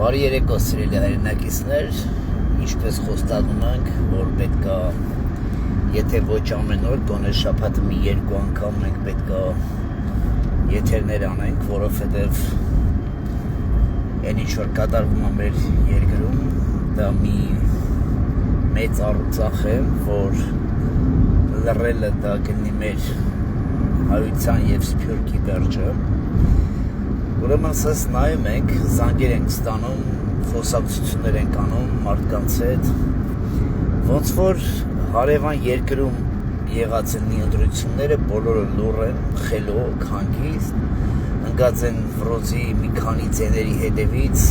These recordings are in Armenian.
Բարի երեկո սիրելի հայրենակիցներ, ինչպես խոստանում ենք, որ պետքա եթե ոչ ամեն օր, գոնե շաբաթը մի երկու անգամ մենք պետքա եթերներ անենք, որովհետև այն ինչ որ կատարվում է մեր երկրում, դա մի մեծ առուցախ է, որ լռելը դա գնի մեր հայության և սփյուռքի վերջը։ Ուրեմն սենց նայում ենք, զանգեր ենք ստանում, խոսակցություններ ենք անում մարդկանց հետ, ոնց որ հարևան երկրում եղած են ընտրությունները բոլորը լուռ են, խելոք, հանգիստ, ընկած են վրոձի մի քանի ձեների հետևից,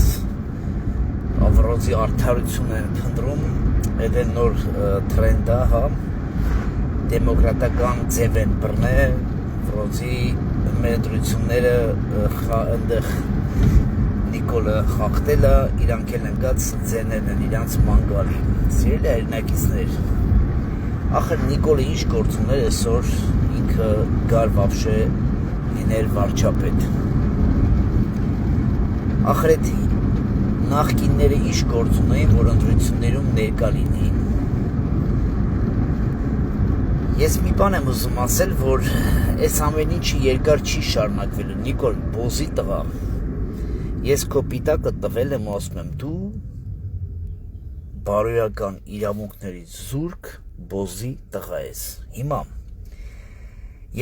վրոձի արդարություն են փնտրում, այդ է նոր թրենդ է, հա, դեմոկրատական ձև են բռնել, վրոձի մեր ընտրությունները ընդեղ Նիկոլը խախտելը, իրանք էլ ընկած ձեներն են իրանց մանգալի։ Սիրելի հայրենակիցներ, ախր Նիկոլը ինչ գործ ուներ այսօր ինքը գար վաբշե լիներ վարչապետ։ Ախր այդ նախկինները ինչ գործ ունեին, որ ընտրություններում ներկա լինեին։ Ես մի բան եմ ուզում ասել, որ այս ամեն ինչը երկար չի շարունակվելու, Նիկոլ, բոզի տղա, ես քո պիտակը տվել եմ ու ասում եմ, դու բարոյական իրավունքներից զուրկ բոզի տղա ես։ Հիմա,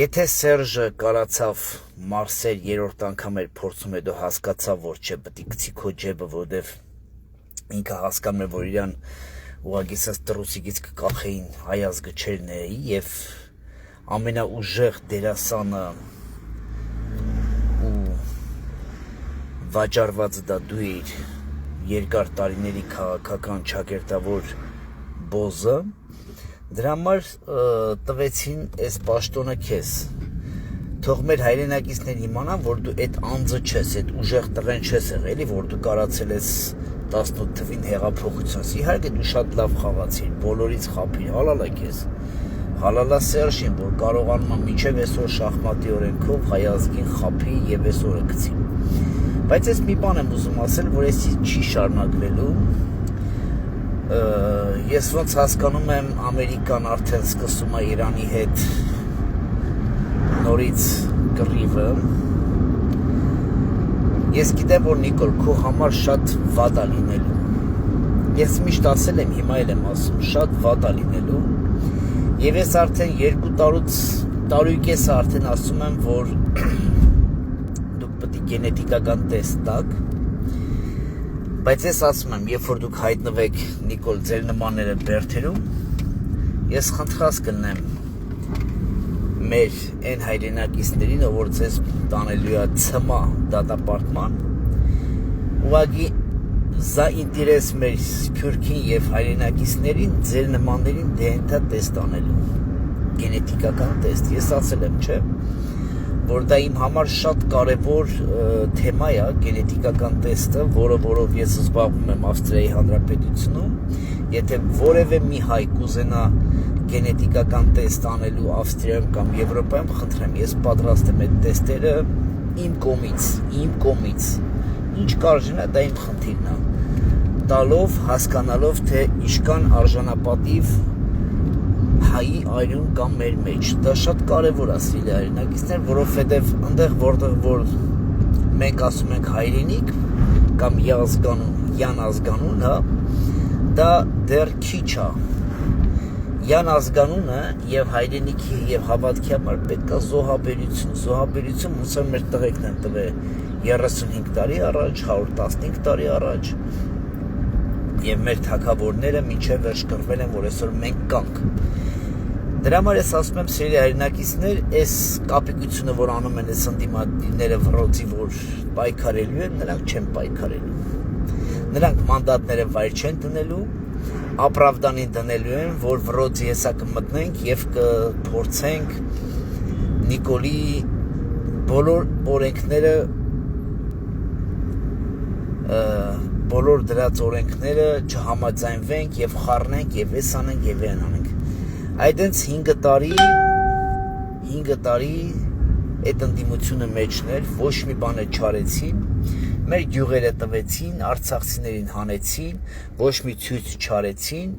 եթե Սերժը կարացավ Մարսել երրորդ անգամ էր փորձում հետո հասկացավ, որ չէ, պետք է գցի քո ջեբը, որովհետև ինքը հասկանում է, որ իրան ուղղակի սենց տրուսիկից կկախեին հայ ազգը չէր ների և ամենաուժեղ դերասանը ու վաճառվածը դա դու էիր երկար տարիների քաղաքական ճակերտավոր բոզը, դրա համար տվեցին այս պաշտոնը քեզ։ Թող մեր հայրենակիցներն իմանան, որ դու այդ անձը չես, այդ ուժեղ տղեն չես եղել, որ դու կարացել ես 18 թվին հեղափոխությունից։ Իհարկե դու շատ լավ խաղացիր, բոլորից խափիր, հալալա քեզ։ Հալալա Սերժին, որ կարողանում է մինչև այսօր շախմատի օրենքով հայ ազգին խափի և այս օրը գցի։ Բայց ես մի բան եմ ուզում ասել, որ այս չի շարունակվելու։ Ես ոնց հասկանում եմ, Ամերիկան արդեն սկսում է Իրանի հետ նորից կռիվը։ Ես գիտեմ, որ Նիկոլ, քո համար շատ վատ է լինելու։ Ես միշտ ասել եմ, հիմա էլ եմ ասում, շատ վատ է լինելու։ Եվ ես արդեն 2 տարուկես արդեն ասում եմ, որ դուք պետք է գենետիկական տեստ տաք։ Բայց ես ասում եմ, երբ որ դուք հայտնվեք, Նիկոլ, ձեր նմանները Բերդերում, ես խնդրած կլնեմ մեր այն հայրենակիցներին, որ ձեզ տանելու է ցմա դատապարտման, ուղղակի զա ինտերես մեր սփյուռքին և հայրենակիցներին ձեր նմաններին դենտա տեստ անելու, գենետիկական տեստ, ես ասել եմ, չէ, որ դա իմ համար շատ կարևոր թեմա է, գենետիկական տեստը, որով ես զբաղվում եմ Ավստրիայի Հանրապետությունում, եթե որևէ մի հայ կուզենա գենետիկական տեստ անելու Ավստրիայում կամ Եվրոպայում, խնդրեմ, ես պատրաստ եմ այդ տեստերը իմ կողմից, ինչ կարժեն է, դա իմ խնդիրն է, տալով, հասկանալով, թե ինչքան արժանապատիվ հայի այրուն կամ մեր մեջ, դա շատ կարևոր է, սիրելի հայրենակիցներ, որովհետև ընդեղ որտեղ որ մենք ասում ենք հայրենիք կամ յան ազգանուն, հա, դա դեռ քիչ է։ Յան ազգանունը և հայրենիքի և հավատքի համար պետք է զոհաբերություն ոնց որ մեր տղեկն են տվել 35 տարի առաջ, 115 տարի առաջ և մեր թագավորները մինչև վերջ կռվել են, որ այսօր մենք կանք։ Դրա համար ես ասում եմ, սիրելի հայրենակիցներ, այս կապիկությունը, որ անում են այս ընդդիմադիրները վրոցի, որ պայքարելու են, նրանք չեն պայքարելու։ Նրանք մանդատները վայր չեն դնելու, ապրավդանին դնելու են, որ վրոցի հեսա կմտնենք և կփորձենք Նիկոլի բոլոր օրենքները, բոլոր դրած օրենքները չհամաձայնվենք և խառնենք և ես անենք և են անենք։ Այդենց 5 տարի այդ ընդդիմությունը մեջներ, ոչ մի բան չարեցին, մեր գյուղերը տվեցին, արցախցիներին հանեցին, ոչ մի ցույց չարեցին,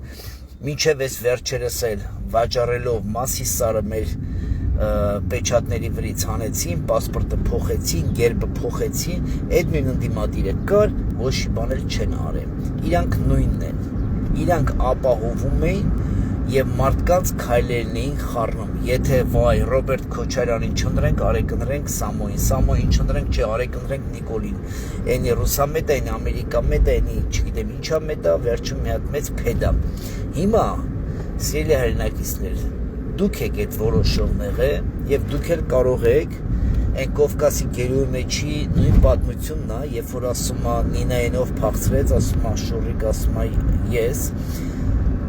մինչև այս վերջերս էլ վաճառելով Մասիսարը մեր պեչատների վրից հանեցին, պասպորտը փոխեցին, գերբը փոխեցին, այդ նույն ընդդիմադիրը կար, ոչ մի բան էլ չեն արել։ Իրանք նույնն են, իրանք ապահովում էին եւ մարդկանց քայլերն էին խառնում։ Եթե վայ Ռոբերտ Քոչարյանին չընտրենք, արեկընտրենք Սամոյին, Սամոյին չընտրենք, չէ, արեկընտրենք Նիկոլին։ Այնի ռուսամետ է, այնի ամերիկամետ է, այնի չգիտեմ ինչա մետ է, վերջում մի հատ մեծ փեդ է։ Հիմա սիրելի հայրենակիցներ, դուք եք այդ որոշողները եւ դուք էլ կարող եք այն Կովկասի գերուի մեջի նույն պատմությունն է, երբ որ ասում է Նինայենով փախցրեց, ասում է Շուրիկ,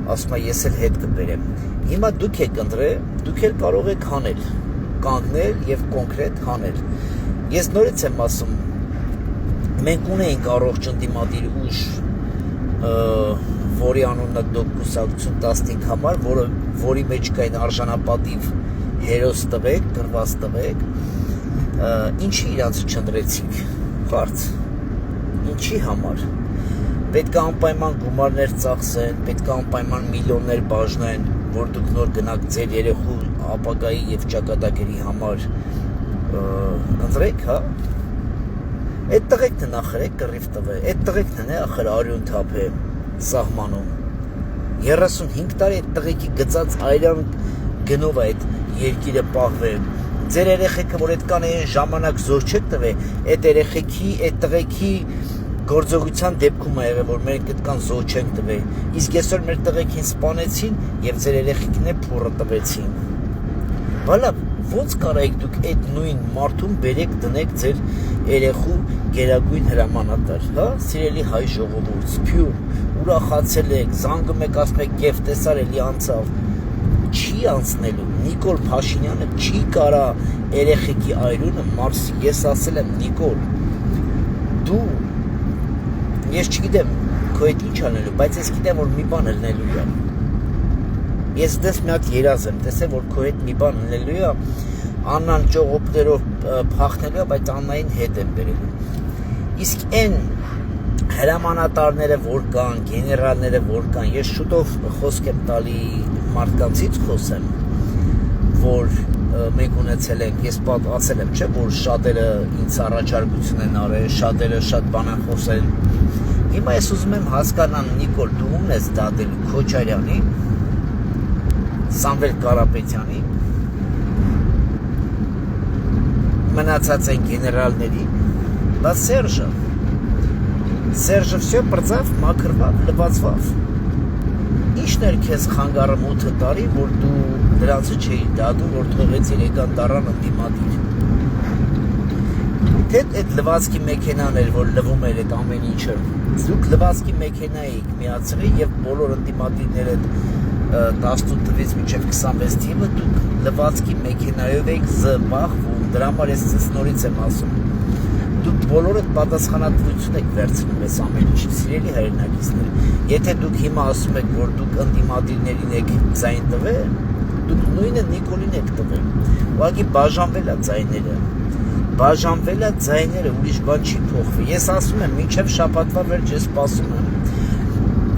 ասում է ես էլ հետ կբերեմ։ Հիմա դուք եք ընտրել, դուք էլ կարող եք հանել, կանգնել եւ կոնկրետ հանել։ Ես նորից եմ ասում, մենք ունեինք առողջ ընդդիմադիր ուժ, որի անունը դուք կուսակցություն 15 համար, որի մեջ կային արժանապատիվ հերոս տվեք, գրված տվեք, ինչի իրանց չընտրեցիք, հարց, ինչի համար, պետք է անպայման գումարներ ծախսեն, պետք է անպայման միլիոններ բաժնեն, որ դուք նոր գնաք ձեր երեխու ապագայի եւ ճակատագրի համար ընտրեք, հա, այդ տղեկն է նախրեք կռիվ տվե, այդ տղեկն է ախր արյուն թափե սահմանում, 35 տարի այդ տղեկի գծած այրան գնով այդ երկիրը պահվե, ձեր երեխեքը, որ այդ կան այն ժամանակ զոր չեք տվե, այդ երեխեքի, այդ տղեկի գործողության դեպքում է եղել, որ մենք այդքան զոհ չենք տվել, իսկ այսօր մեր տղեկին սպանեցին եւ ձեր երեխեքն է փորը տվեցին։ Բալա, ո՞նց կարայիք դուք այդ նույն մարդուն բերեք դնեք ձեր երեխու գերագույն հրամանատար, հա, սիրելի հայ ժողովուրդ, սփյուռ, ուրախացել եք, զանգում եք, ասում եք կեֆ տեսար էլի անցավ, չի անցնելու, Նիկոլ Փաշինյանը չի կարա երեխեքի այրունը մարսի, ես ասել եմ Նիկոլ, դու ես չգիտեմ քո հետ ինչ անելու, բայց ես գիտեմ, որ մի բան ելնելու է։ Ես դες մի հատ երազ եմ տեսել, որ քո հետ մի բան ելնելու է, Աննան ճողոպներով փախնելու է, բայց Աննային հետ եմ բերելու։ Իսկ այն հրամանատարները, որ կան, գեներալները, որ կան, ես շուտով խոսք եմ տալի մարդկանցից խոսեմ, որ մենք ունեցել ենք, ես ասել եմ, չէ, որ շատերը ինձ առաջարկություն են արել, շատերը շատ բան են խոսել։ Հիմա ես ուզում եմ հասկանամ, Նիկոլ, դու ում ես դատելու Քոչարյանի, Սամվել Կարապետյանի, մնացած են գեներալների, բայց Սերժը վсё բրձավ, մաքրվավ, լվացվավ։ Ինչն էր քեզ խանգարում 8 տարի, որ դու դրանցը չէիր դատում, որ թողեց երեկան տարան ընդդիմադիր։ Թե այդ լվացքի մեքենան էր, որ լվում էր այդ ամեն ինչը, դուք լվացքի մեքենա էիք միացրի եւ բոլոր ընդդիմադիրները 18 թվից մինչև 26 թիվը դուք լվացքի մեքենայով եք զբաղվում, դրա համար ես ձեզ նորից եմ ասում։ Դուք բոլորդ պատասխանատվություն եք վերցնում այս ամեն ինչի, սիրելի հայրենակիցներ։ Եթե դուք հիմա ասում եք, որ դուք ընդդիմադիրներին եք ձայն տվել, դուք նույնը Նիկոլին եք տվել։ Ուղղակի բաժանվել է ձայները, ուրիշ բան չի փոխվի։ Ես ասում եմ, մինչև շաբաթվա վերջ ես սպասում եմ։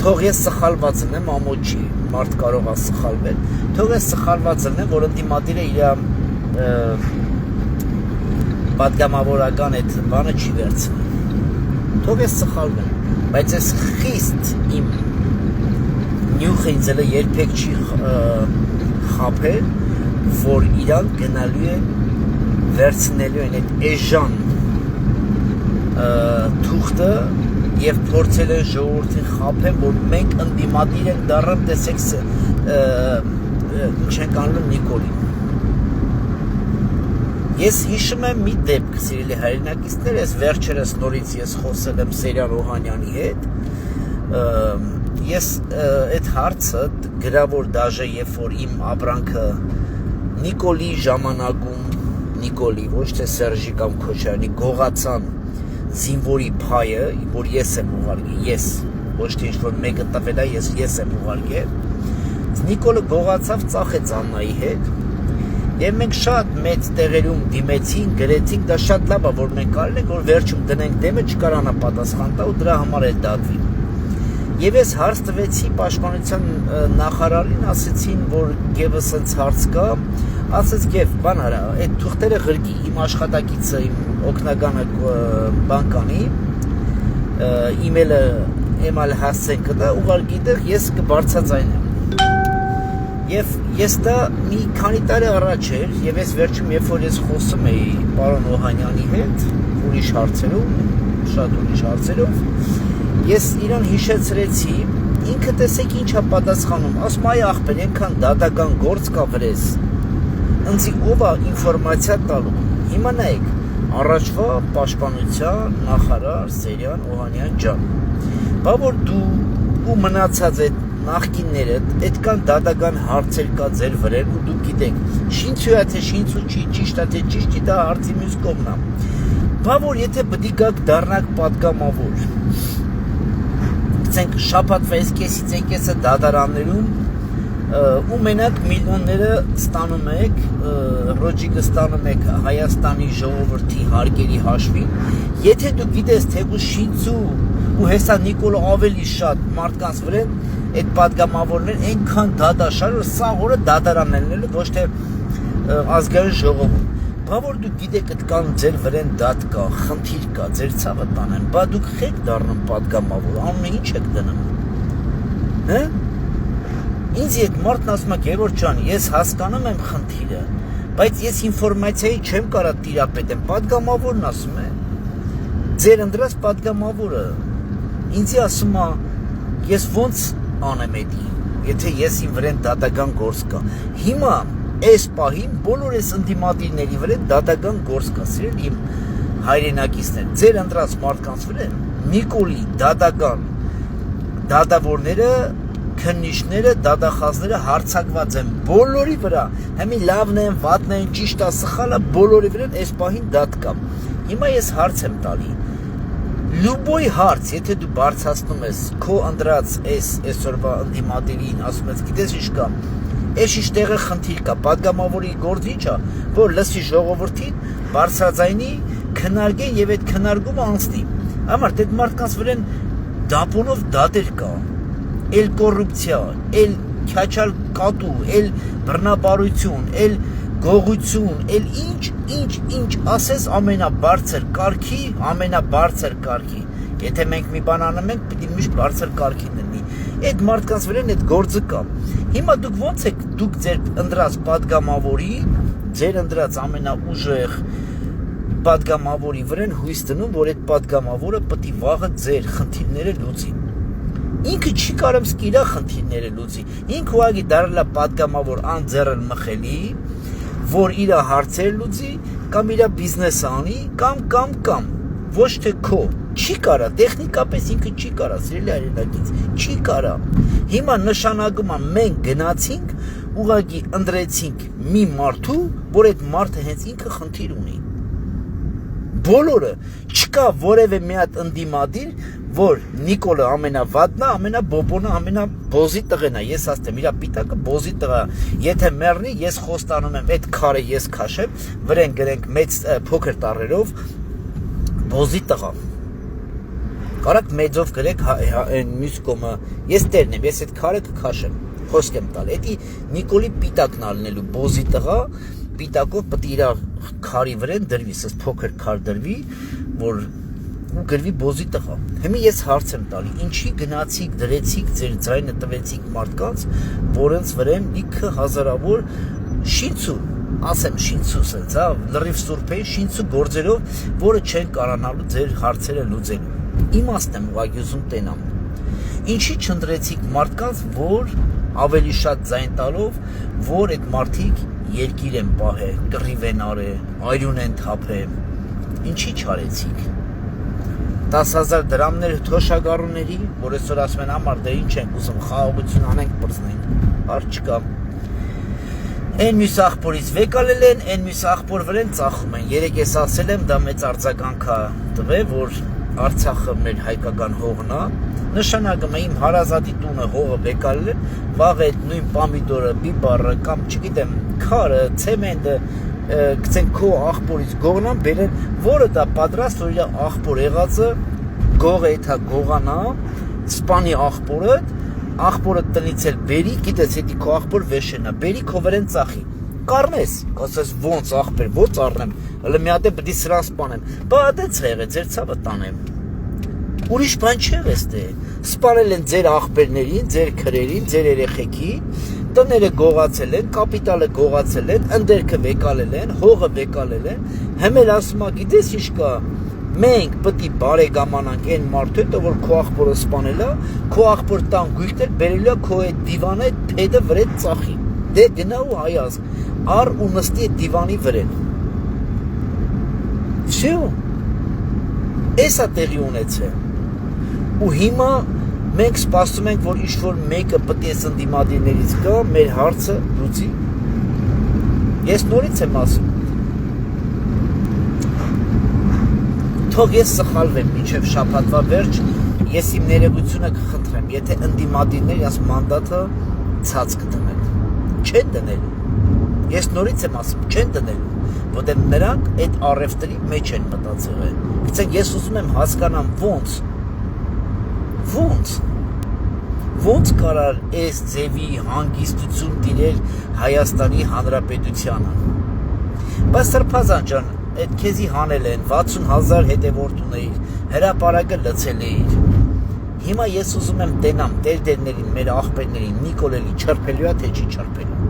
Թող ես սխալված եմ, ամոչի, մարդ կարող է սխալվել։ Թող ես սխալված եմ, որ ընդդիմադիրը իր պատգամավորական այդ բանը չի վերցնում։ Թող ես սխալվեմ, բայց ես խիստ իմ նյութը ինձ էլ երբեք չի խաբել, որ իրանք գնալու են վերցնելու են այդ էժան թուղթը եւ փորձել են ժողովրդին խաբեն, որ մենք ընդդիմադիր ենք դառնում, տեսեք ինչ ենք անում Նիկոլին։ Ես հիշում եմ մի դեպք, սիրելի հայրենակիցներ, ես վերջերս նորից ես խոսել եմ Սերյան Օհանյանի հետ, ես այդ հարցը գրավոր դաժե, երբ որ իմ ապրանքը Նիկոլի ժամանակում, Նիկոլի, ոչ թե Սերժի կամ Քոչարյանի գողացան զինվորի փայը, որ ես եմ ուղարկել, ես, ոչ թե ինչ-որ մեկը տվել է, ես եմ ուղարկել, Նիկոլը գողացավ ծախեց Աննայի հետ, Եվ մենք շատ մեծ տեղերում դիմեցինք, գրեցինք, դա շատ լավ է, որ մենք կարել ենք, որ վերջում դնենք դեմը, չկարանա պատասխան տա ու դրա համար էլ դատվի։ Եվ ես հարց տվեցի պաշտպանության նախարարին, ասեցին, որ գևս ընց հարց կա, ասեց գև, բան արա, այդ թուղթերը ղրկի, իմ աշխատակիցը, իմ օգնականը բան կանի, իմեյլը եմալ հասցեն կտա, ուղարկի տեղ ես կբարձրացնեմ։ Եվ ես դա մի քանի տարի առաջ էր, եւ ես վերջում երբ որ ես խոսում էի պարոն Օհանյանի հետ, ուրիշ հարցերով, շատ ուրիշ հարցերով, ես իրան հիշեցրեցի, ինքը տեսեք ինչա պատասխանում, ասում այ ախպեր, այնքան դատական գործ կա վրես, ընձի ով է ինֆորմացիա տալու, հիմա նայեք, առաջվա պաշտպանության նախարար Սերյան Օհանյան ջան, բա որ դու ու մնացած այդ նախկինները այդքան դատական հարցեր կա ձեր վրեն ու դուք գիտեք շինցու է թե շինցու չի, ճիշտ է թե ճիշտ չի, դա հարցի մյուս կողմն է, բա որ եթե պիտի գաք դառնաք պատգամավոր, գցենք շաբաթվա այս կեսից այն կեսը դատարաններում ու մենակ միլիոնները ստանում եք, ռոջիկը ստանում եք Հայաստանի ժողովրդի հարկերի հաշվին, եթե դու գիտես թեկուզ շինցու ու հեսա Նիկոլը ավելի շատ մարդկանց վրեն այդ պատգամավորներ այնքան դատաշար, որ սա օրը դատարաններն ոչ թե ազգային ժողովում, բա որ դուք գիտեք այդքան ձեր վրեն դատ կա, խնդիր կա, ձեր ցավը տանեն, բա դուք խեք դառնում պատգամավոր, անունը ինչ եք դնում, հա? Ինձ այդ մարդն ասում է Գևորգ ջան, ես հասկանում եմ խնդիրը, բայց ես ինֆորմացիայի չեմ կարա տիրապետեմ, պատգամավորն ասում է, ձեր ընդրած պատգամավորը, ինձի ասում է, ես ոնց անեմ էդի, եթե ես իմ վրեն դատական գործ կա, հիմա այս պահին բոլոր այս ընդդիմադիրների վրեն դատական գործ կա, սիրել իմ հայրենակիցներ, ձեր ընդրած մարդկանց վրեն, Նիկոլի դատական դատավորները, քննիչները, դատախազները հարցակված են բոլորի վրա, հիմի լավն են, վատն են, ճիշտ է, սխալ է, բոլորի վրան այս պահին դատ կա, հիմա ես հարց եմ տալի, լուբոյ հարց, եթե դու բարձրացնում ես քո ընդրած այսօրվա ընդդիմադիրին, ասում ես, գիտես ինչ կա, այս ինչ տեղը խնդիր կա, պատգամավորի գործ ինչ է, որ լսի ժողովրդին, բարձրաձայնի, քննարկեն եւ այդ քննարկումը անցնի։ Համար այդ մարդկանց վրան դապոնով դատեր կա, էլ կոռուպցիա, էլ քյաչալ կատու, էլ բռնաբարություն, էլ գողություն, էլ ինչ ասես ամենաբարձր կարգի, եթե մենք մի բան անում ենք, պիտի միշտ բարձր կարգի լինի, այդ մարդկանց վրան այդ գործը կա, հիմա դուք ոնց եք, դուք ձեր ընդրած պատգամավորի, ձեր ընդրած ամենաուժեղ պատգամավորի վրան հույս դնում, որ այդ պատգամավորը պիտի վաղը ձեր խնդիրները լուծի, ինքը չի կարում սկիրա խնդիրները լուծի, ինքը ուղղակի դառնա պատգամավոր անձեռն մխելի, որ իր հարցեր լուծի, կամ իր բիզնեսը անի, կամ, ոչ թե քո, չի կարա, տեխնիկապես ինքը չի կարա, սիրելի հայրենակից, չի կարա, հիմա նշանակումը մենք գնացինք, ուղղակի ընտրեցինք մի մարդու, որ այդ մարդը հենց ինքը խնդիր ունի, բոլորը, չկա որևէ մի հատ ընդդիմադիր, որ Նիկոլը ամենավատն է, ամենաբոբոնը, ամենաբոզի տղեն է, ես ասեմ, իր պիտակը բոզի տղա, եթե մեռնի, ես խոստանում եմ, այդ քարը ես քաշեմ, վրեն գրենք մեծ փոքր տառերով, բոզի տղա, կարաք մեծով գրեք մյուս կոմը, ես տերն եմ, ես այդ քարը կքաշեմ, խոսք եմ տալ, էդի Նիկոլի պիտակն ալնելու բոզի տղա, պիտակով պտի իր քարի վրեն դրվի, սս փոքր քար դրվի, որ գրվի բոզի տղա, հիմի ես հարց եմ տալի, ինչի գնացիք, դրեցիք, ձեր ձայնը տվեցիք մարդկանց, որոնց վրեն լիքը հազարավոր շինցու, ասեմ շինցու սենց, լրիվ սուրբեի շինցու գործերով, որը չեն կարանալու ձեր հարցերը լուծելու, իմաստ եմ ուղղակի ուզում տենամ, ինչի չընտրեցիք մարդկանց, որ ավելի շատ ձայն տալով, որ այդ մարդիկ երկիր են պահե, կռիվ են արե, այրուն են թափե, ինչի չարեցիք, 10,000 դրամներ թոշակառուների, որ այսօր ասում են համար, դե ինչ ենք ուզում, խաղաղություն անենք, պրծնենք, չկա, են մյուս աղբորից վեկալել են, են մյուս աղբոր վրեն ծախում են, երեկ ես ասել եմ, դա մեծ արձագանք է տվե, որ Արցախը մեր հայկական հողն է, նշանակում է իմ հարազատի տունը հողը բեկալել են, վաղ այդ նույն պամիդորը, բիբարը կամ չգիտեմ, քարը, ցեմենտը գցեն քո աղբորից գողնան բերեն, որը դա պատրաստ որ իր աղբոր եղածը գողը եթա գողանա, սպանի աղբորը տնից էլ բերի, գիտես հետի քո աղբոր վեշենա, բերի քո վրեն ծախի, կառնես, ասես ոնց աղբեր, ոնց առնեմ, հələ մի հատ է պետք է սրան սպանեմ, բա այդպես եղե, ձեր ցավը տանեմ, ուրիշ բան չէ էստե, սպանել են ձեր աղբերներին, ձեր քրերին, ձեր երեխեքին, տները գողացել են, կապիտալը գողացել են, ընդերքը վեկալել են, հողը վեկալել են, հեմել ասում է, գիտես ինչ կա, մենք պետք է բարեկամանանք այն մարդու հետ, որ քո աղբորը սպանել է, քո աղբոր տան գույքներ բերել է քո այդ դիվանը այդ փեդը վրեդ ծախի։ Դե գնա ու հայազգ, առ ու նստի այդ դիվանի վրեն։ Всё։ Էսա տեղի ունեցել։ Ու հիմա մենք սպասում ենք, որ ինչ-որ մեկը պետք է ընդդիմադիրներից գա, մեր հարցը լուծի։ Ես նորից եմ ասում։ Թող ես սխալվեմ մինչև շաբաթվա վերջ, ես իմ ներողությունը կխնդրեմ, եթե ընդդիմադիրներ ես մանդատը ցած կդնեն, չեն դնելու, ես նորից եմ ասում, չեն դնելու, որտեղ նրանք այդ առևտրի մեջ են մտածել, գիտեք ես ուզում եմ հասկանամ ոնց կարար այս ձևի հանգիստություն տիրել Հայաստանի Հանրապետությանը, բայց Սրբազան ջան, այդ քեզի հանել են 60,000 հետևորդ ունեիր, հրապարակը լցել էիր, հիմա ես ուզում եմ տենամ տերդերներին, մեր աղբերներին, Նիկոլելի չրփելու է, թե չի չրփելու,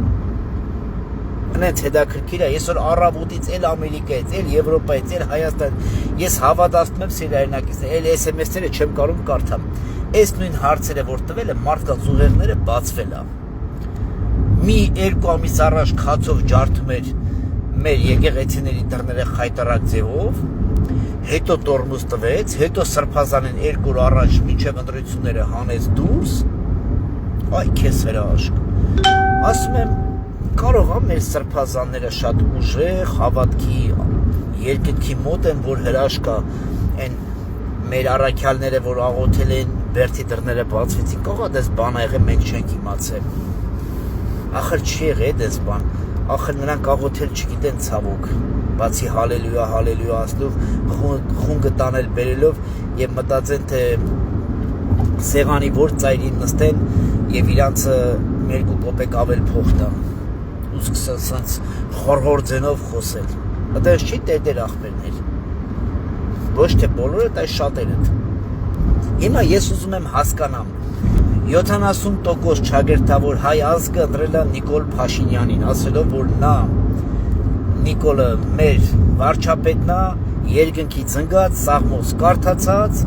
Անենց հետաքրքիր է, ես որ առավոտից էլ Ամերիկայից, էլ Եվրոպայից, էլ Հայաստան, ես հավատացնում եմ սիրայնակիցներ, էլ SMS-ները չեմ կարում կարդամ, այս նույն հարցերը որ տվել է, մարդկանց ուղեղները բացվել է, մի 2 ամիս առաջ քացով ջարդում էր մեր եկեղեցիների դռները խայտարակ ձևով, հետո տորմուզ տվեց, հետո Սրբազանին 2 օր առաջ մինչև ընտրությունները հանեց դուրս, այ քեզ հրաշք, ասում եմ, կարող է մեր Սրբազանները շատ ուժեղ, հավատքի, երկնքի մոտ են, որ հրաշք է, այն մեր առաքյալները, որ աղոթել են, Բերդի դռները բացվեցին, կարող է դες բան ա եղել, մենք չենք իմացել, ախր չի եղել դες բան, ախր նրանք աղոթել չգիտեն ցավոք, բացի հալելույա, հալելույա ասելով, խունգը տանել բերելով եւ մտածեն թե սեղանի որ ծայրին նստեն եւ իրանցը 2 կոպեկ ավել փող տան։ Ու սկսեն սենց խորհոր ձենով խոսել։ Այդպես չի տերդեր աղբերներ։ Ոչ թե բոլորը, այլ շատերը։ Հիմա ես ուզում եմ հասկանամ 70% չագերտավոր հայ ազգը ընտրել է Նիկոլ Փաշինյանին, ասելով, որ նա Նիկոլը մեր վարչապետն է, երկնքի ծնգած, սաղմոս կարդացած,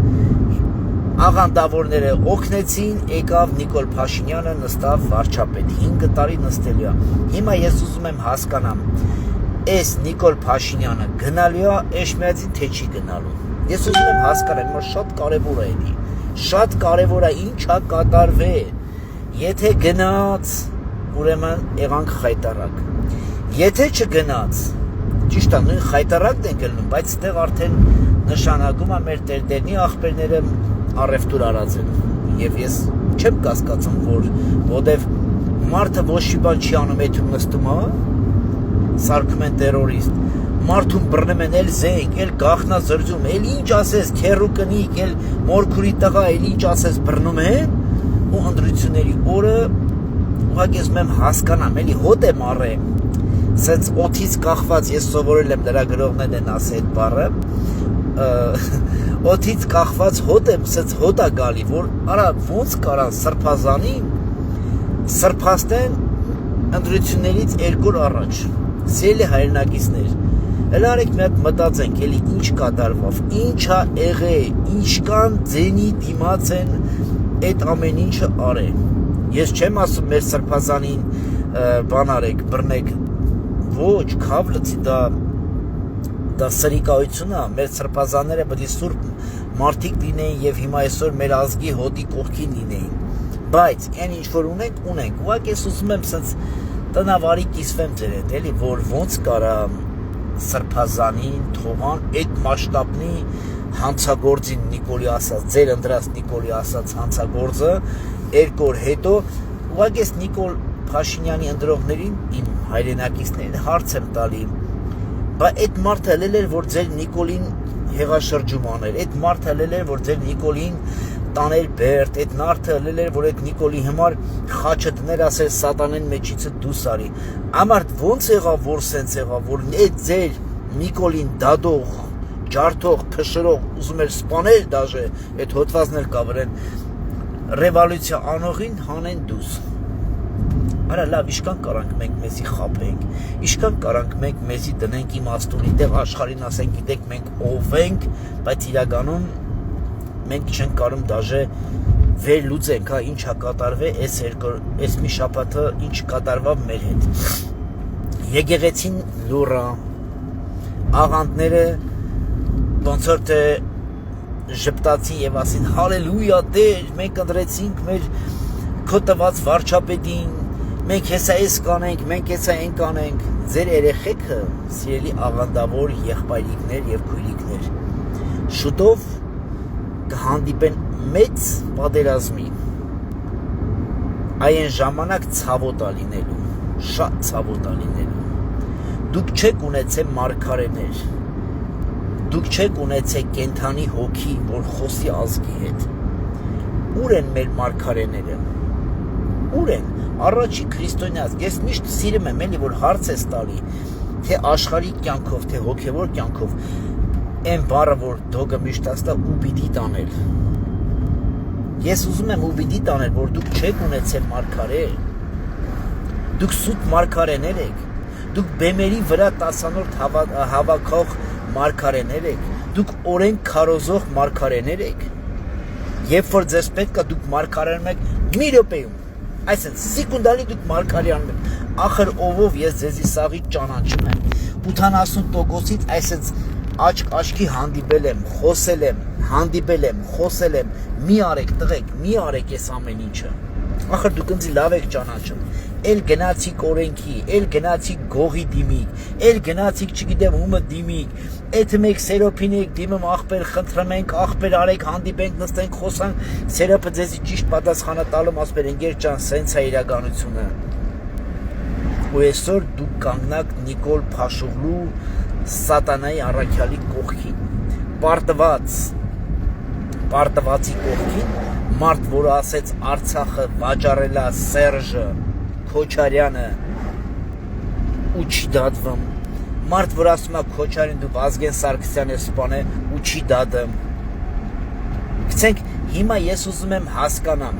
աղանդավորները օգնեցին, եկավ Նիկոլ Փաշինյանը նստավ վարչապետ, 5 տարի նստելու է։ Հիմա ես ուզում եմ հասկանամ, այս Նիկոլ Փաշինյանը գնալու է Էշմիածին, թե չի գնալու։ Ես ուզում եմ հասկանալ, որ շատ կարևոր է էլի։ Շատ կարևոր է ինչ է կատարվել, եթե գնաց, ուրեմն եղանք խայտարակ, եթե չգնաց, ճիշտ է, նույն խայտարակն են գլնում, բայց ստեղ արդեն նշանակում է մեր տերդերնի աղբերները առևտուր արած են, և ես չեմ կասկածում, որ ոտև մարդը ոչ մի բան չի անում, եթում նստում է, սարքում են տերորիստ, մարդում բռնում են էլ զենք, էլ գախնա զրձում, էլ ինչ ասես քերու կնիկ, էլ մորքուրի տղա, էլ ինչ ասես բռնում են, ու ընտրությունների օրը ուղղակի ես մեմ հասկանամ, էլի հոտ եմ առեմ, սենց օթից կախված, ես սովորել եմ լրագրողներն են ասել այդ բառը, օթից կախված հոտ եմ, սենց հոտ է գալի, որ արա ոնց կարան Սրբազանին սրբաստեն ընտրություններից 2 օր առաջ, սիրելի հայրենակիցներ, էլ արեք մի հատ մտածենք, էլի ինչ կատարվավ, ինչ ա եղել, ինչքան ձենի դիմաց են այդ ամեն ինչը արել։ Ես չեմ ասում մեր Սրբազանին բան արեք, բռնեք, ոչ, քավ լցի, դա սրիկայություն է, մեր Սրբազանները պետք է սուրբ մարդիկ լինեին եւ հիմա այսօր մեր ազգի հոտի կողքին լինեին։ Բայց այն ինչ որ ունենք, ուղղակի ես ուզում եմ սենց տնավարի կիսվեմ ձեր հետ, էլի, որ ոնց կարա Սրբազանին թողան այդ մասշտաբնի հանցագործին Նիկոլի ասած, ձեր ընդրած Նիկոլի ասած հանցագործը 2 օր հետո ուղղակի ես Նիկոլ Փաշինյանի ընդրողներին իմ հայրենակիցներին հարց եմ տալի, բա այդ մարդը ելել էր, որ ձեր Նիկոլին հեղաշրջում աներ, այդ մարդը ելել էր, որ ձեր Նիկոլին տաներ բերդ, այդ մարդը ելել էր, որ այդ Նիկոլի համար խաչը դներ, ասել սատանեն մեջիցը դուս արի, ամարդ ոնց եղավ, որ սենց եղավ, որ այդ ձեր Նիկոլին դադող, ջարդող, փշրող, ուզում էր սպանել դաժե, այդ հոտվածն էլ կավրեն, ռևոլյուցիա անողին հանեն դուս։ Արա լավ, իշքան կարանք մենք մեզի խապենք, իշքան կարանք մենք մեզի դնենք իմաստունի տեղ աշխարհին ասենք, գիտեք մենք ով ենք, բայց իրականում մենք չենք կարող դաժե վերլուծենք, հա, ինչ է կատարվել այս մի շաբաթը ինչ կատարվավ մեր հետ։ Եկեղեցին լուռա, աղանդները ոնց որ թե ժպտացին եւ ասին հալելույա Տեր, մենք ընտրեցինք մեր քո տված վարչապետին, մենք հեսա էս կանենք, մենք հեսա այն կանենք, ձեր երեխեքը սիրելի աղանդավոր եղբայրիկներ եւ քույրիկներ, շուտով կհանդիպեն մեծ պատերազմի, այն ժամանակ ցավոտ է լինելու, շատ ցավոտ է լինելու, դուք չեք ունեցել մարգարեներ, դուք չեք ունեցել կենթանի հոգի, որ խոսի ազգի հետ, ուր են մեր մարգարեները, ուր են, առաջի քրիստոնյաց, ես միշտ սիրում եմ էլի, որ հարց ես տալի, թե աշխարհի կյանքով, թե հոգևոր կյանքով, այն բառը, որ դոգը միշտ ասա ու պիտի տանել, ես ուզում եմ ու պիտի տանել, որ դուք չեք ունեցել մարգարե, դուք սուտ մարգարեներ եք, դուք բեմերի վրա տասանորդ հավաքող մարգարեներ եք, դուք օրենք քարոզող մարգարեներ եք, երբ որ ձեզ պետք է դուք մարգարեներ եք մի րոպեում, այսինքն սեկունդալի դուք մարգարեանում եք, ախր ովով ես ձեզի սաղի ճանաչում եմ, 80%-ից այսինքն աչքի հանդիպել եմ, խոսել եմ, հանդիպել եմ, խոսել եմ, մի արեք տղեկ, մի արեք այս ամեն ինչը, ախր դուք ինձ լավ եք ճանաչում, էլ գնացիք օրենքի, էլ գնացիք գողի դիմիք, էլ գնացիք չգիտեմ ումը դիմիք, եթե մեկ սերոփին եք դիմում աղբեր խնդրում ենք, աղբեր արեք հանդիպենք, նստենք, խոսանք, սերոփը ձեզի ճիշտ պատասխանը տալում ասբեր ընկեր ջան, սենց է իրականությունը։ Ու այսօր դուք կանգնակ Նիկոլ Փաշուղլու սատանայի առաքյալի կողքին, պարտվածի կողքին, մարդ, որը ասեց Արցախը վաճառելա Սերժը Քոչարյանը ու չի դատվում, մարդ, որ ասում է Քոչարին դու Վազգեն Սարգսյանը սպանել ու չի դատում, գցենք հիմա ես ուզում եմ հասկանամ,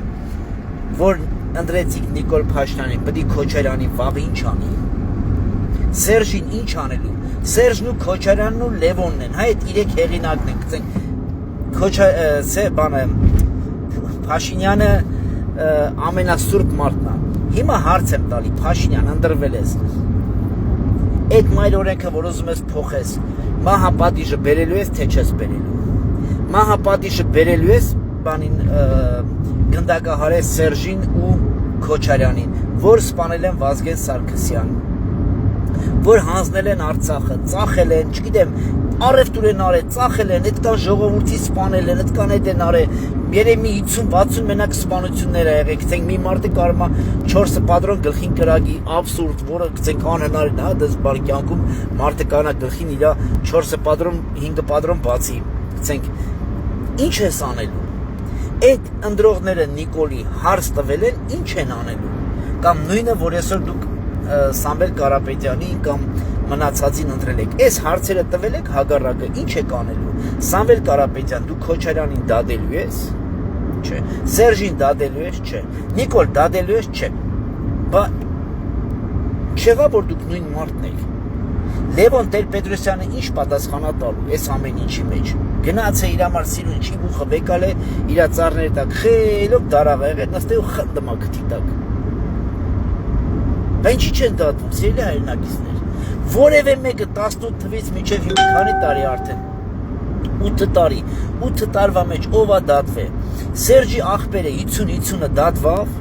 որ ընդրեցիք Նիկոլ Փաշինյանին, պետք է Քոչարյանի վաղը ինչ անի, Սերժին ինչ անելու, Սերժն ու Քոչարյանն ու Լևոնն են, հա այդ 3 հեղինակն են, գցենք Փաշինյանը ամենասուրբ մարդն է, հիմա հարց եմ տալի, Փաշինյան ընդրվել ես, այդ մայր օրենքը, որ ուզում ես փոխես, մահապատիժը բերելու ես, թե չես բերելու, մահապատիժը բերելու ես, բանին գնդակահարես Սերժին ու Քոչարյանին, որ սպանել են Վազգեն Սարգսյան, որ հանձնել են Արցախը, ծախել են, չգիտեմ, առևտուր են արել, ծախել են, այդքան ժողովրդի սպանել են, այդքան այդ են արել, երեմի 50-60 մենակ սպանություններ ա եղել, գցենք մի մարդը կարող է 4 պատրոն գլխին կրագի, абսուրդ, որը գցենք անհնարին, հա, դες բար կյանքում մարդը կարող է գլխին իր 4 պատրոն, 5 պատրոն բացի, գցենք, ինչ ես անելու, այդ ընդրողները Նիկոլի հարց տվել են, ինչ են անելու, կամ նույնը, որ այսօր դուք Սամվել Կարապետյանի կամ մնացածին ընտրել եք, այս հարցերը տվել եք հագարակը, ինչ եք անելու, Սամվել Կարապետյան, դու Քոչարյանին դադելու ես, չէ, Սերժին դադելու ես, չէ, Նիկոլ դադելու ես, չէ, բա չեղա, որ դուք նույն մարդն եք, Լևոն Տեր-Պետրոսյանը ինչ պատասխանա տալու, այս ամեն ինչի մեջ, գնաց է իր համար սիրուն չի ուխը վեկալ է, իր ծառների տակ, խելոք դարաղ է եղել, նստե ու խնդմա քթի տակ, բա ինչի չեն դատվում, սիրելի հայրենակիցներ, որևէ մեկը 18 թվից մինչև մի քանի տարի արդեն 8 տարի, 8 տարվա մեջ ով է դատվել, Սերժի աղբերը 50-50-ը դատվավ,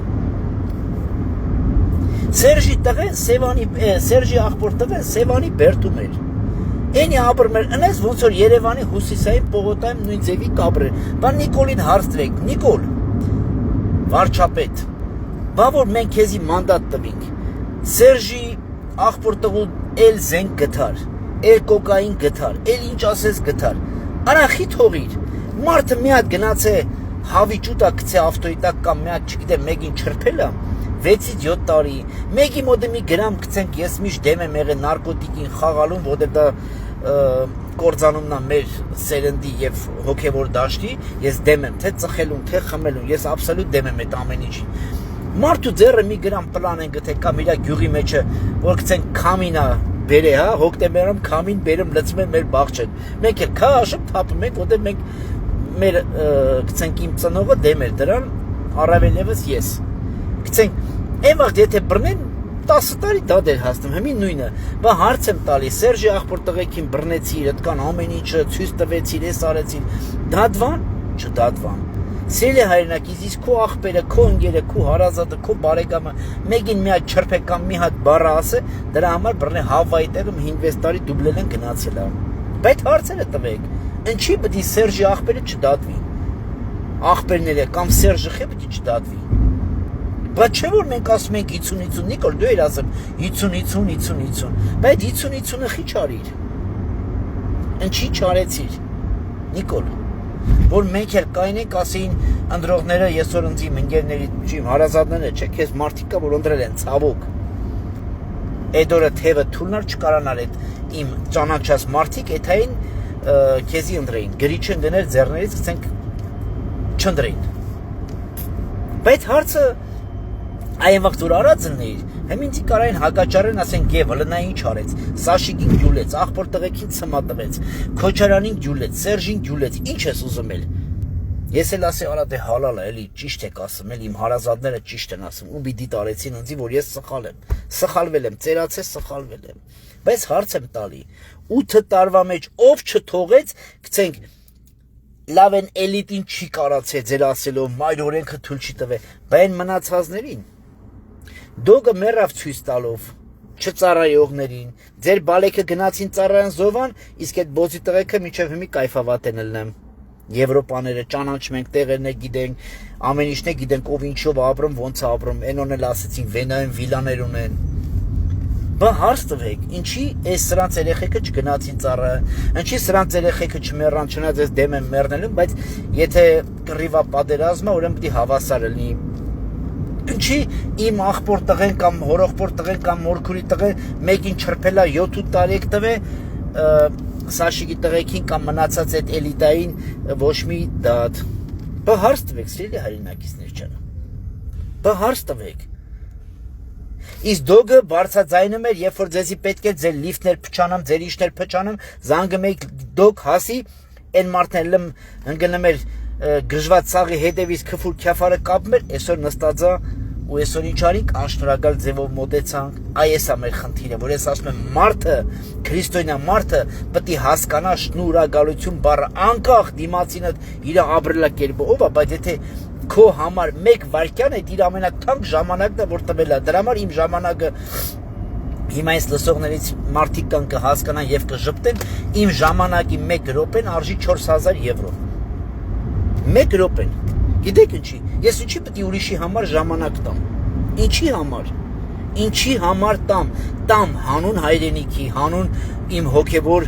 Սերժի տղեն Սևանի, Սերժի աղբոր տղեն Սևանի բերդում էր, Էնի ապրում էր, ընես ոնց որ Երևանի հյուսիսային պողոտայում նույն ձևի կապրեր։ Բա Նիկոլին հարց տվեք, Նիկոլ, վարչապետ, բա որ մենք քեզի մանդատ տվինք, Սերժի աղբոր տղու էլ զենք գթար, էլ կոկային գթար, էլ ինչ ասես գթար, արանխի թողիր, մարդը մի հատ գնաց է հավիճ ուտա գցե ավտոյի տակ կամ մի հատ չգիտեմ մեկին չրփել է 6-ից 7 տարի, մեկի մոտ մի գրամ գցենք, ես միշտ դեմ եմ եղել նարկոտիկին խաղալուն, որտեղ դա կործանումն է մեր սերնդի եւ հոգեվոր դաշտի, ես դեմ եմ, թե ծխելուն, թե խմելուն, ես աբսոլյուտ դեմ եմ այդ ամեն ինչին։ Մարդու ձեռը մի գրամ պլան են գտե կամ իր գյուղի մեջը, որ գցենք քամինա բերե, հա, հոկտեմբերում քամին բերում լցում են մեր բաղջեն։ Մենք էլ քաշը թափում ենք, որտեղ մենք մեր գցենք իմ ծնողը դեմ էր դրան, առավել եւս ես։ Գցենք, այն վաղ եթե բռնեն 10 տարի դա դեր հասնում, հիմի նույնը, բա հարց եմ տալի, Սերժի աղբոր տղեկին բռնեցիր, այդքան ամեն ինչը ցույց տվեցիր, ես արեցին, դադվան, չդադվան։ Սիրելի հայրենակից, իսկ քո աղբերը, քո ընկերը, քո հարազատը, քո բարեկամը մեկին մի հատ չրփե կամ մի հատ բառ ասե, դրա համար բռնե Հավայի տեղում 5-6 տարի դուբլել են գնացել է։ Բայց հարցերը տվեք, ինչի պետք է Սերժի աղբերը չդատվի։ Աղբերները կամ Սերժը խե պետք է չդատվի։ Բայց չէ որ մենք ասում ենք 50-50, Նիկոլ, դու ես ասում 50-50, բայց 50-50-ը խի չարիր։ Ինչի չարեցիր, Նիկոլ, որ մենք էլ կայնենք ասեին ընդրողները եսօր ընձիմ ընկերների ճիմ հարազատները, չէ, քեզ մարդիկ կա, որ ընդրել են ցավոք։ Այդ օրը թևը թուլնար չկարանար այդ իմ ճանաչած մարդիկ, էթային քեզի ընդրեին, գրիչը դներ ձեռներից գցենք չընդրեին։ Բայց հարցը այն վաղ որ արածն էիր, հեմինցի կարային հակաճարեն ասեն գև հլնա ինչ արեց, Սաշիկին գյուլեց, աղբոր տղեկին ցմա տվեց, Քոչարյանին գյուլեց, Սերժին գյուլեց, ինչ ես ուզում էլ։ Ես էլ ասի արա դե հալալ է, էլի ճիշտ եք ասում, էլ իմ հարազատները ճիշտ են ասում, ու պիտի տարեցին ինձի, որ ես սխալ եմ, սխալվել եմ, ծերացես սխալվել եմ։ Բայց հարց եմ տալի, 8 տարվա մեջ ով չթողեց, գցենք լավ են էլիտին չի կարացե ձեր ասելով, մայր օրենքը թույլ չի տվե, բայց մնացածներին դոգը մեռավ ցույց տալով չծառայողներին, ձեր բալեքը գնացին ծառայան զովան, իսկ այդ բոզի տղեկը միջև հիմի կայֆավատ են ելնեմ։ Եվրոպաները ճանաչում ենք, տեղերն է գիտենք, ամեն ինչն է գիտենք, ով ինչով ապրում, ոնց ապրում, այնոն էլ ասեցինք, Վենայում վիլաներ ունեն։ Բա հարց տվեք, ինչի այս սրանց երեխեքը չգնացին ծառայը, ինչի սրանց երեխեքը չմեռան, չնայած ես դեմ եմ մեռնելուն, բայց եթե կռիվա պատերազմը, ուրեմն պիտի հավասար լինի։ Ինչի իմ աղբոր տղեն կամ հորողբոր տղեն կամ մորքուրի տղեն մեկին չրփելա 7-8 տարի տվե Սաշիկի տղեկին կամ մնացած այդ էլիտային ոչ մի դատ։ Բա հարց տվեք, սիրելի հայրենակիցներ ջան։ Բա հարց տվեք։ Իսկ դոգը բարձրաձայնում էր, երբ որ ձեզի պետք է ձեր լիֆտներ փչանամ, ձեր իշներ փչանամ, զանգը մեկ դոգ հասի, այն մարդն էլ ընկնում էր գժված ցաղի հետևից քֆուր քյաֆարը կապում էր, այսօր նստած է ու այսօր ինչ արինք, անշնորհակալ ձևով մոտեցանք, այս է մեր խնդիրը, որ ես ասում եմ մարդը, քրիստոնյա մարդը պետք է հասկանա շնորհակալություն բառը, անկախ դիմացինը իր ապրելակերպը, ով է, բայց եթե քո համար 1 վայրկյան է իր ամենաթանկ ժամանակն է, որ տվել է, դրա համար իմ ժամանակը հիմա այս լսողներից մարդիկ կան կհասկանան եւ կժպտեն, իմ ժամանակի 1 րոպեն արժի 4000 եվրո։ 1 րոպեն։ Գիտեք ինչի, ես ինչի պետք է ուրիշի համար ժամանակ տամ։ Ինչի համար։ Ինչի համար տամ հանուն հայրենիքի, հանուն իմ հոգևոր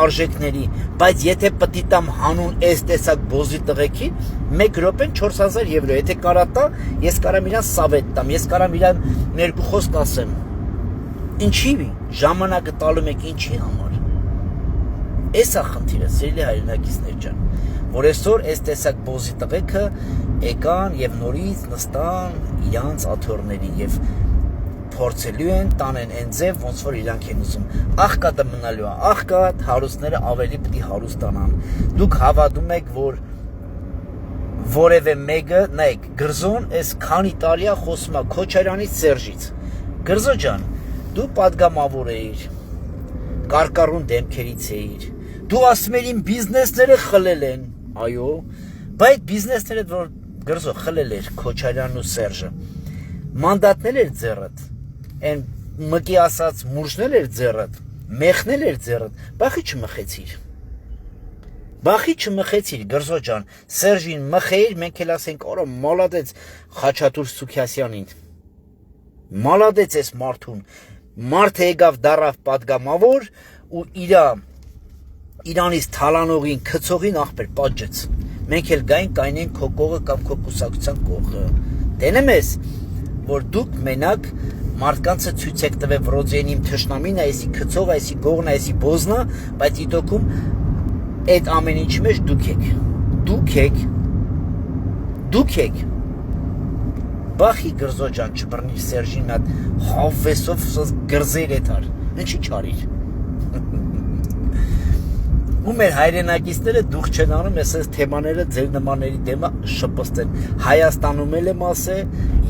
արժեքների, բայց եթե պետք է տամ հանուն այս տեսակ բոզի տղեկին, 1 րոպեն 4000 եվրո, եթե կարա տա, ես կարամ իրան սավետ տամ, ես կարամ իրան ներկու խոսք ասեմ։ Ինչի ժամանակը տալու եք ինչի համար։ Էս է խնդիրը, սիրելի հայրենակիցներ ջան, որ այսօր այս տեսակ բոզի տղեկը եկան եւ նորից նստան իրանց աթոռների եւ փորձելու են տանեն այն ձև, ոնց որ իրանք են ուզում։ Աղքատը մնալու է, աղքատ, հարուստները ավելի պետք է հարուստանան։ Դուք հավատում եք, որ որևէ մեկը, նայեք, Գրզոն այս քանի տարի է խոսում է Քոչարյանից, Սերժից։ Գրզո ջան, դու падգամավոր էիր, կարկառուն դեմքերից էիր։ Դու ասում ես իմ բիզնեսները խլել են, այո, բայց բիզնեսները որ Գրզո խլել էր Քոչարյանն ու Սերժը, մանդատներ էր ձեռդ, այն մկի ասած մուրժնել էր ձեռդ, մեղնել էր ձեռդ, բախի չմխեցիր։ Բախի չմխեցիր, Գրզո ջան, Սերժին մխեիր, մենք էլ ասենք, օրը մալադեց Խաչատուր Սուքիասյանին։ Մալադեց էս մարդուն։ Մարդը եկավ դարավ պատգամավոր ու Իրանից թալանողին, քցողին ախպեր պատժեց։ Մենք էլ գային կայնեն քո կողը կամ քո կուսակցության կողը։ Տենեմ ես, որ դուք մենակ մարդկանցը ցույց եք տվել Վրոձենիմ թշնամին, այսի քցող, այսի գողն, այսի բոզնա, բայց իտոքում այդ ամեն ինչի մեջ դուք եք։ Բախի Գրզո ջան չբռնիր Սերժին մի հատ հավեսով գրզեր էթար։ Ինչի չարիր։ Ու մեր հայրենակիցները դուք չեն անում, ես թեմաները ձեր նմանների դեմը շպստեն։ Հայաստանում էլ եմ ասել,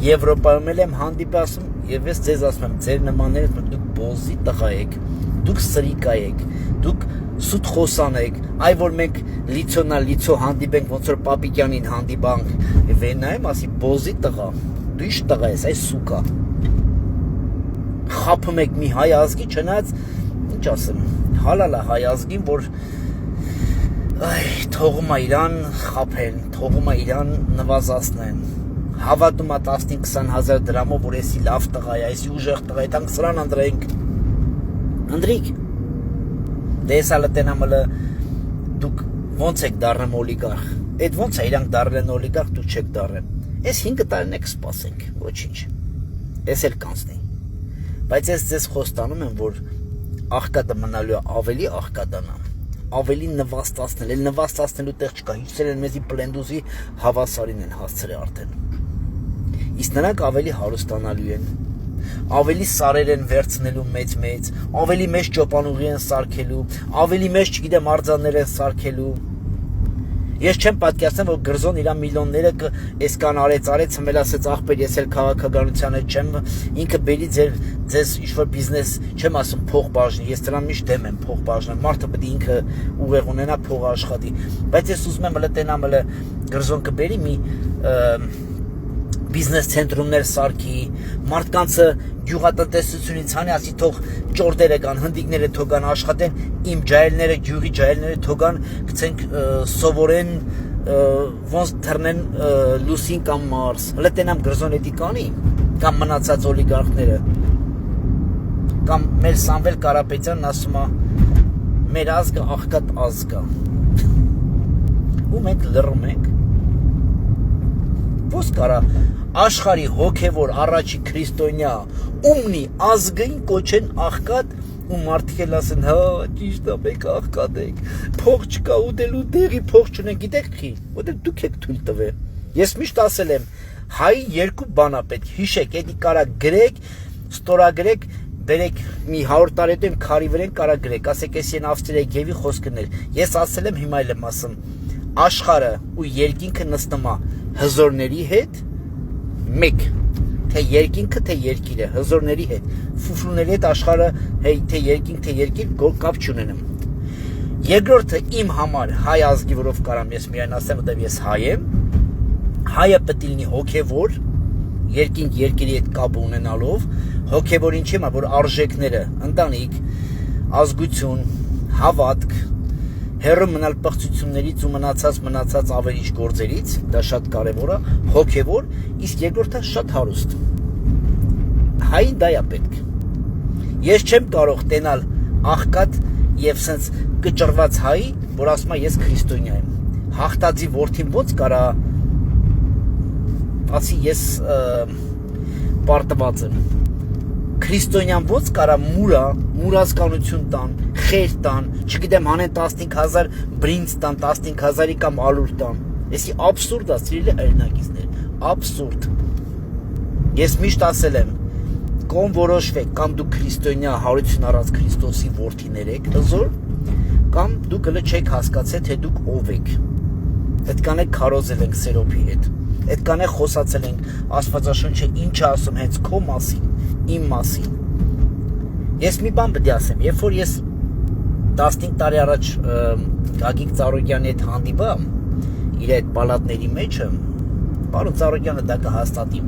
Եվրոպայում էլ եմ հանդիպասում, եւ ես ձեզ ասում եմ, ձեր նմանները դուք բոզի տղա եք, դուք սրիկա եք, դուք սուտ խոսան եք, այ որ մենք լիցո հանդիպենք, ոնց որ Պապիկյանին հանդիպանք, վենայեմ ասի բոզի տղա, դու իշ տղա ես, այս սուկա։ Խափում եք մի հայ ազգի, չնայած, ինչ ասեմ, հալալ է հայ ազգին, որ թողում է իրան խափեն, թողում է իրան նվազացնեն, հավատում է 15-20 հազար դրամով, որ էսի լավ տղա է, էսի ուժեղ տղա է, տանք սրան անդրիկ, դե ես ալը տենամըլը դուք ոնց եք դարնեմ օլիգարխ, այդ ոնց է իրանք դարնեն օլիգարխ, դուք չեք դարնեմ, ես 5 տարին եք սպասենք, ոչինչ, ես էլ կանցնի, բայց ես ձեզ խոստանում եմ, որ աղկատը մնալու է ավելի աղկատանա, ավելի նվաստացնելու տեղ չկա, հիշել են մեզի պլենդուզի հավասարին են հասցրել արդեն, իսկ նրանք ավելի հարուստանալու են, ավելի սարեր են վերցնելու մեծ, ավելի մեծ ճոպանուղի են սարքելու, ավելի մեծ չգիտեմ արձաններ են սարքելու, ես չեմ պատկերացնեմ, որ Գրզոն իր միլիոնները այսքան արեց, հմել ասեց ախպեր, ես էլ քաղաքականության հետ չեմ, ինքը բերի ձեզ ինչ-որ բիզնես, չեմ ասում փող բաժնի, ես դրան միշտ դեմ եմ փող բաժնել, մարդը պետք է ինքը ուղեղ ունենա փողը աշխատի, բայց ես ուզում եմ տենամ Գրզոն կբերի մի բիզնես ցենտրումներ սարքի, մարդկանցը գյուղատնտեսությունից հանի ասի թող ճորդերը կան, հնդիկները թողան աշխատեն, իմ ջայելները, գյուղի ջայելները թողան, գցենք սովորեն, ոնց թռնեն լուսին կամ մարս, լտենամ Գրզոն էդի կանի, կամ մնացած օլիգարխները, կամ մեր Սամվել Կարապետյանն ասում է, մեր ազգը աղքատ ազգ է, ու մենք լռում ենք, ոնց կարա աշխարհի հոգևոր առաջի քրիստոնյա ումնի ազգին կոչեն աղքատ ու մարդիկ էլ ասեն հա ճիշտ է մենք աղքատ ենք փող չկա ուտելու դեղի փող չունենք գիտեք խի որտեղ դուք եք թույլ տվել ես միշտ ասել եմ հայի երկու բան է պետք հիշեք էդի կարա գրեք ստորագրեք բերեք մի 100 տարի հետո իմ քարի վրան կարա գրեք ասեք էս են Ավստրիայի գևի խոսքներ ես ասել եմ հիմա էլ եմ ասում աշխարհը ու երկինքը նստում է հզորների հետ մեկ թե երկինքը թե երկիրը հզորների հետ ֆուֆլուների հետ աշխարհը թե երկինք թե երկիր կապ չունենեմ երկրորդը իմ համար հայ ազգի որով կարամ ես միայն ասեմ որտեվ ես հայ եմ հայը պետք է լինի հոգևոր երկինք երկիրի հետ կապ ունենալով հոգևոր ինչի՞ է որ արժեքները ընտանիք ազգություն հավատք հերո մնալ պղծություններից ու մնացած ավելի ինչ գործերից, դա շատ կարևոր է, հոգևոր, իսկ երկրորդը շատ հարուստ։ Հային դա է պետք։ Ես չեմ կարող տենալ աղքատ եւ սենց կճռված հայի, որ ասում է ես քրիստոնյա եմ։ Հաղթածի որդին ոնց կարա ասի ես պարտված եմ։ Քրիստոնյան ոնց կարա մուրազկանություն տան, խեր տան, չգիտեմ հանեն 15000 բրինձ տան, 15000-ի կամ ալուր տան։ Էսի աբսուրդ է, սիրելի հայրենակիցներ, աբսուրդ։ Ես միշտ ասել եմ, կողմ որոշվեք, կամ դուք քրիստոնյա հարություն առած Քրիստոսի որդիներ եք, հզոր, կամ դուք հələ չեք հասկացել, թե դուք ով եք։ Այդքան է քարոզել ենք Սերոփի հետ։ Այդքան է խոսացել ենք Աստվածաշունչը ինչ է ասում հենց քո մասին, իմ մասին։ Ես մի բան պետք է ասեմ, երբ որ ես 15 տարի առաջ Գագիկ Ծառուկյանի հետ հանդիպա իր այդ պալատների մեջը, պարոն Ծառուկյանը դա կհաստատի։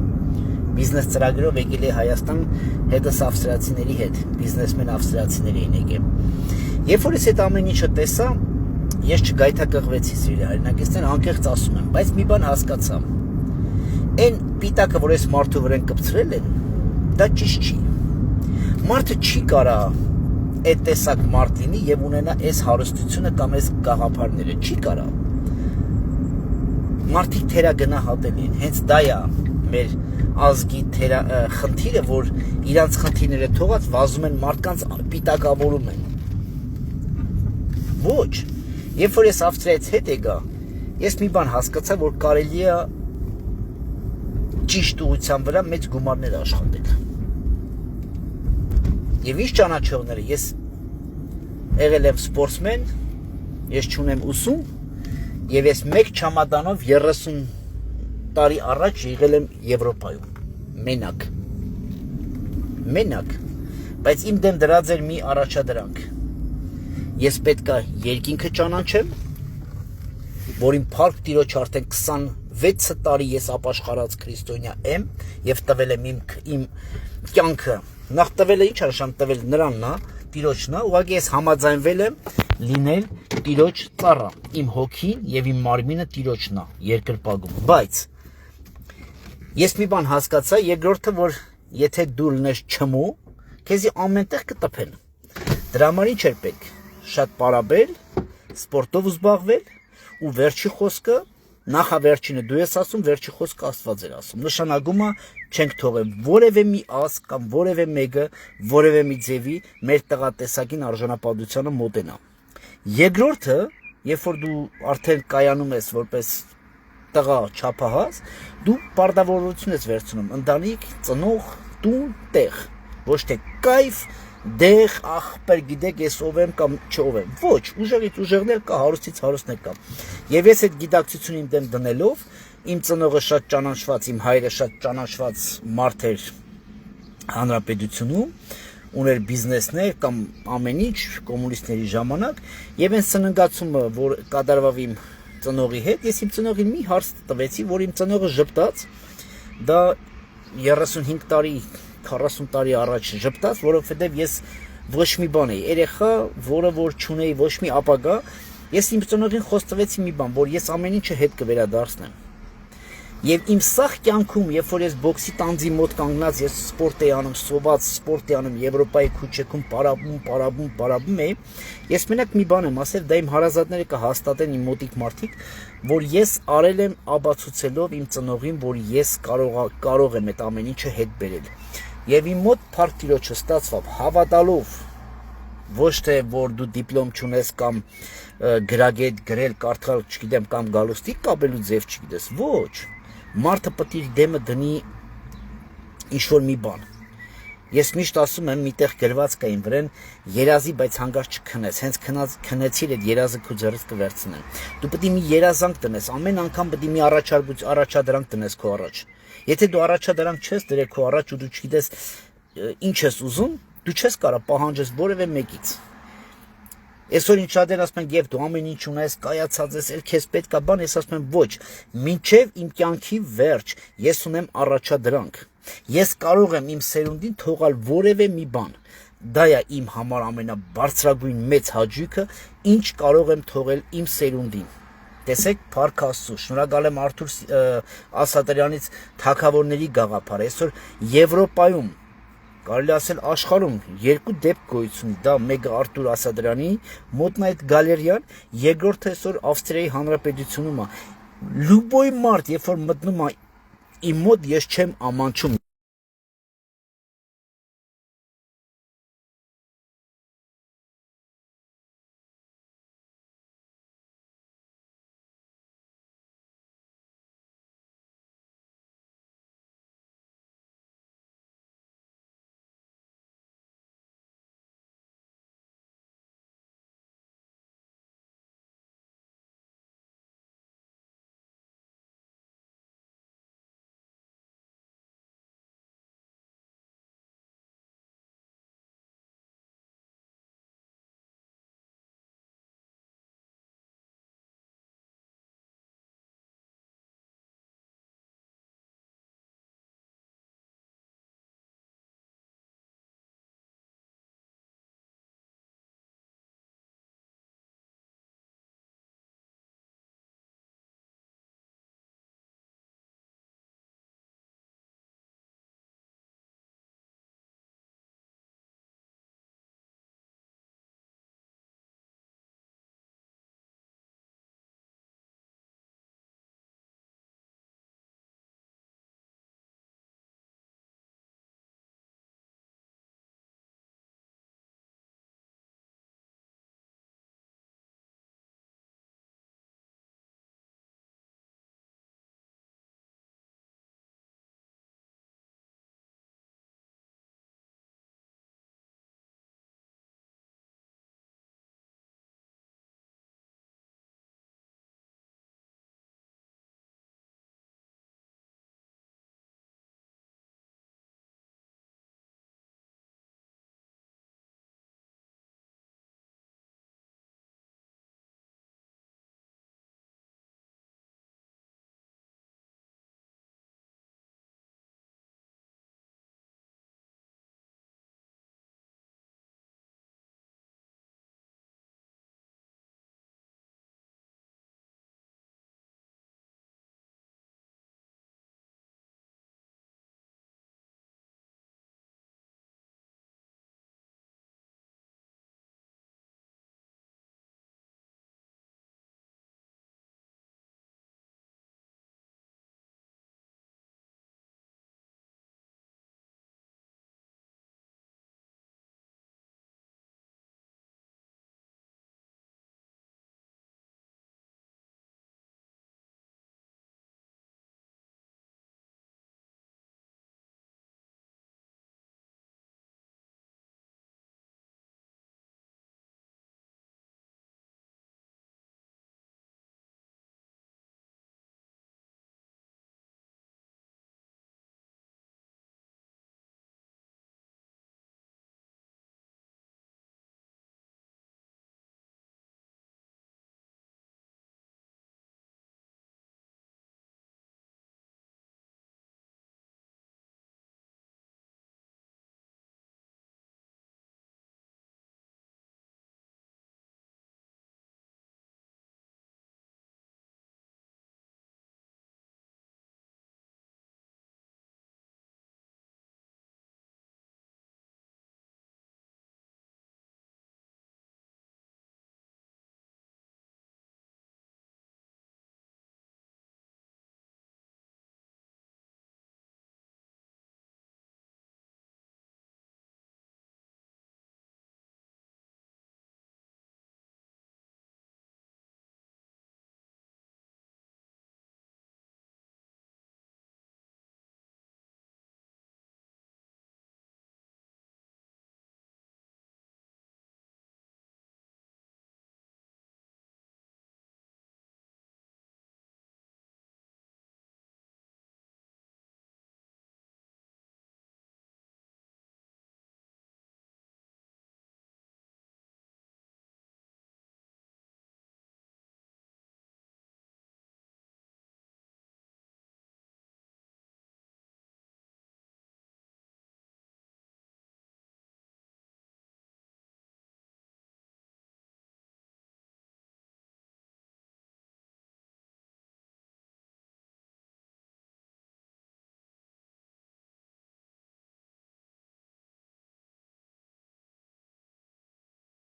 բիզնես ծրագրով եկել է Հայաստան հետս ավստրիացիների հետ, բիզնեսմեն ավստրիացիների են եկել։ Երբ որ ես այդ ամեն ինչը տեսա, ես չգայթակղվեցի սիրելի հայրենակիցներ, անկեղծ ասում եմ, բայց մի բան հասկացա։ Այն պիտակը, որ այս մարդու վրան կպցրել են, դա ճիշտ չի։ Մարդը չի կարա այդ տեսակ մարդ լինի եւ ունենա այս հարստությունը կամ այս գաղափարները, չի կարա։ Մարդիկ թերագնահատելի են, հենց դա է մեր ազգի խնդիրը, որ իրանց խնդիրները թողած վազում են մարդկանց պիտակավորում են։ Ոչ, երբ որ ես Ավստրիայից հետ եկա, ես մի բան հասկացա, որ կարելի է ճիշտ ուղղության վրա մեծ գումարներ աշխատել։ Եվ ինչ ճանաչողները, ես եղել եմ սպորտսմեն, ես չունեմ ուսում, եւ ես մեկ չամադանով 30 տարի առաջ եղել եմ Եվրոպայում, մենակ, բայց իմ դեմ դրած էր մի առաջադրանք։ Ես պետք է երկինքը ճանաչեմ, որին փառք Տիրոջ արդեն 26 տարի ես ապաշխարած քրիստոնյա եմ եւ տվել եմ իմ կյանքը։ Նախ տվել է ինչ արշան տվել նրանն է, Տիրոջն է, ուղղակի ես համաձայնվել եմ լինել Տիրոջ ծառա։ Իմ հոգին եւ իմ մարմինը Տիրոջն է երկրպագում։ Բայց ես մի բան հասկացա, երկրորդը, որ եթե դու լինես չմու, քեզի ամենտեղ կտփեն։ Դրա համար ինչ էր պետք։ Շատ պարաբել, սպորտով զբաղվել ու վերջի խոսքը, նախավերջինը դու ես ասում, վերջի խոսքը Աստված էր ասում։ Նշանակումը չենք թողել որևէ մի ազգ կամ որևէ մեկը, որևէ մի ձևի մեր տղատեսակին արժանապատվությանը մոտենա։ Երկրորդը, երբ որ դու արդեն կայանում ես որպես տղա չափահաս, դու պարտավորություն ես վերցնում, ընտանիք, ծնող, տուն, տեղ, ոչ թե կայֆ, դեղ, ախպեր, գիտեք, ես ով եմ կամ չով եմ։ Ոչ, ուժեղից ուժեղներ կա, հարուստից հարուստներ կա։ Եվ ես այդ գիտակցությունը իմ դեմ դնելով, իմ ծնողը շատ ճանաչված, իմ հայրը շատ ճանաչված մարդ էր հանրապետությունում, ուներ բիզնեսներ կամ ամեն ինչ կոմունիստների ժամանակ, եւ այն սննգացումը, որ կատարվավ իմ ծնողի հետ, ես իմ ծնողին մի հարց տվեցի, որ իմ ծնողը ժպտաց, դա 35 տարի 40 տարի առաջ ժպտաց, որովհետև ես ոչ մի բան էի, երեխա, որը որ չունեի ոչ մի ապագա, ես իմ ծնողին խոստվեցի մի բան, որ ես ամեն ինչը հետ կվերադարձնեմ։ Եւ իմ սախ կյանքում, երբ որ ես բոքսի տանձի մոտ կանգնած, ես սպորտ էի անում, սոված սպորտ էի անում, Եվրոպայի քուչեքում պարաբում էի, ես մենակ մի բան եմ ասել, դա իմ հարազատները կհաստատեն, իմ մոտիկ մարդիկ, որ ես արել եմ աբացուցելով իմ ծնողին, որ ես կարող եմ այդ ամեն ինչը հետ բերել։ Եվ իմ մոտ փառք Տիրոջը ստացվավ հավատալով, ոչ թե որ դու դիպլոմ չունես կամ գրագետ գրել, կարդալ, չգիտեմ, կամ գալուստիկ կապելու ձև չգիտես, ոչ, մարդը պետք է իր դեմը դնի ինչ-որ մի բան։ Ես միշտ ասում եմ, միտեղ գրված կա իմ վրան, երազի, բայց հանգարց չքնես, հենց քնեցիր այդ երազը քո ձեռքից կվերցնեն։ Դու պետք է մի երազանք տնես, ամեն անգամ պետք է մի առաջադրանք տնես քո առաջ։ Եթե դու առաջադրանք չես դրել քո առաջ ու դու չգիտես ինչ ես ուզում, դու չես կարող պահանջես որևէ մեկից։ Այսօր ինչ շատեր ասում են, եւ դու ամեն ինչ ունես, կայացած ես, ել քեզ պետք է բան, ես ասում եմ, ոչ, մինչև իմ կյանքի վերջ ես ունեմ առաջադրանք։ Ես կարող եմ իմ սերունդին թողալ որևէ մի բան։ Դա է իմ համար ամենաբարձրագույն մեծ հաճույքը, ինչ կարող եմ թողել իմ սերունդին։ Տեսեք, փառք Աստծո, շնորհակալ եմ Արթուր Ասատրյանից թագավորների գաղափար։ Այսօր Եվրոպայում, կարելի ասել աշխարհում երկու դեպք գոյություն, դա մեկը Արթուր Ասատրյանի մոտնա այդ գալերեան, երկրորդը այսօր Ավստրիայի Հանրապետությունում է։ Լուբոյ մարդ, երբ որ մտնում է իմ մոտ, ես չեմ ամանչում։